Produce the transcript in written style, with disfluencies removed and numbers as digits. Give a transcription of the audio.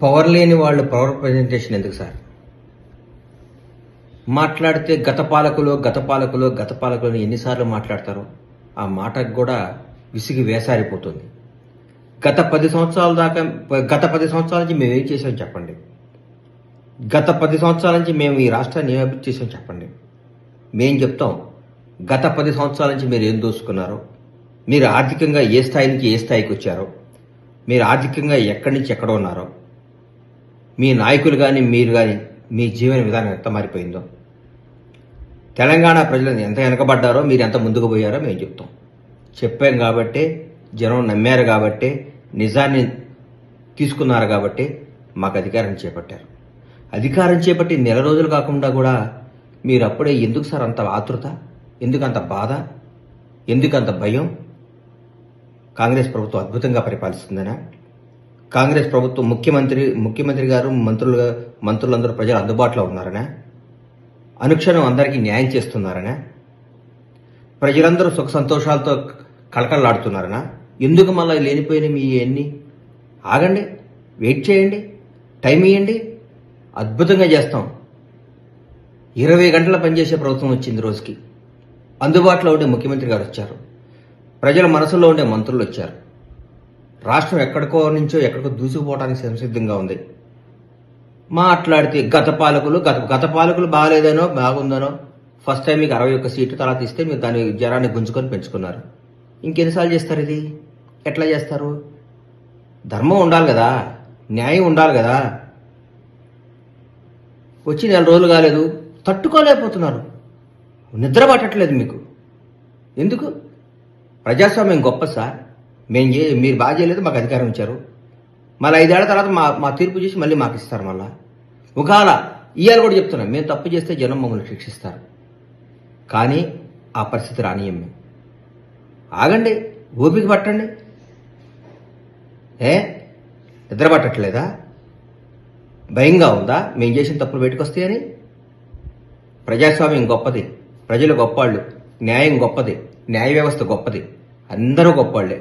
Power లేని వాళ్ళు power presentation ఎందుకు సార్? మాట్లాడితే గత పాలకులు ఎన్నిసార్లు మాట్లాడతారో ఆ మాటకు కూడా విసిగి వేసారిపోతుంది. గత 10 సంవత్సరాల నుంచి మేము ఏం చేసాం చెప్పండి. గత 10 సంవత్సరాల నుంచి మేము ఈ రాష్ట్రాన్ని ఏం అభివృద్ధి చేసాం చెప్పండి. మేం చెప్తాం గత 10 సంవత్సరాల నుంచి మీరు ఏం దోసుకున్నారో, మీరు ఆర్థికంగా ఏ స్థాయి నుంచి ఏ స్థాయికి వచ్చారో, మీరు ఆర్థికంగా ఎక్కడి నుంచి ఎక్కడ ఉన్నారో, మీ నాయకులు కానీ మీరు కానీ మీ జీవన విధానం ఎంత మారిపోయిందో, తెలంగాణ ప్రజలు ఎంత వెనకబడ్డారో, మీరు ఎంత ముందుకు పోయారో మేము చెప్తాం. చెప్పాం కాబట్టే జనం నమ్మారు, కాబట్టే నిజాన్ని తీసుకున్నారు, కాబట్టే మాకు అధికారం చేపట్టారు. అధికారం చేపట్టి నెల రోజులు కాకుండా కూడా మీరు అప్పుడే ఎందుకు సార్ అంత ఆతృత, ఎందుకు అంత బాధ, ఎందుకు అంత భయం? కాంగ్రెస్ ప్రభుత్వం అద్భుతంగా పరిపాలిస్తుందనా? కాంగ్రెస్ ప్రభుత్వం ముఖ్యమంత్రి గారు మంత్రులందరూ ప్రజలు అందుబాటులో ఉన్నారనా? అనుక్షణం అందరికీ న్యాయం చేస్తున్నారనా? ప్రజలందరూ సుఖ సంతోషాలతో కళకళలాడుతున్నారనా? ఎందుకు మళ్ళీ లేనిపోయిన మీ ఎన్ని? ఆగండి, వెయిట్ చేయండి, టైం ఇవ్వండి, అద్భుతంగా చేస్తాం. 20 గంటల పనిచేసే ప్రభుత్వం వచ్చింది రోజుకి. అందుబాటులో ఉండే ముఖ్యమంత్రి గారు వచ్చారు, ప్రజల మనసులో ఉండే మంత్రులు వచ్చారు. రాష్ట్రం ఎక్కడికో దూసుకుపోవడానికి సంసిద్ధంగా ఉంది. మాట్లాడితే గత పాలకులు బాగాలేదనో బాగుందనో, ఫస్ట్ టైం మీకు 61 సీట్లు తర్వాత ఇస్తే మీరు దాని జనాన్ని గుంజుకొని పెంచుకున్నారు. ఇంకెన్నిసార్లు చేస్తారు? ఇది ఎట్లా చేస్తారు? ధర్మం ఉండాలి కదా, న్యాయం ఉండాలి కదా. వచ్చి 4 రోజులు కాలేదు, తట్టుకోలేకపోతున్నారు, నిద్ర పట్టట్లేదు మీకు. ఎందుకు? ప్రజాస్వామ్యం గొప్ప సార్. మీరు బాగా చేయలేదు, మాకు అధికారం ఇచ్చారు, మళ్ళీ 5 ఏళ్ల తర్వాత మా తీర్పు చేసి మళ్ళీ మాకు ఇస్తారు. మళ్ళా ఒకవేళ ఇవాళ కూడా చెప్తున్నాం, మేము తప్పు చేస్తే జనం మమ్మల్ని శిక్షిస్తారు. కానీ ఆ పరిస్థితి రానియం మేము. ఆగండి, ఓపిక పట్టండి. నిద్ర పట్టట్లేదా? భయంగా ఉందా మేము చేసిన తప్పులు బయటకు వస్తాయని? ప్రజాస్వామ్యం గొప్పది, ప్రజలు గొప్పవాళ్ళు, న్యాయం గొప్పది, న్యాయ వ్యవస్థ గొప్పది, అందరూ గొప్పవాళ్లే.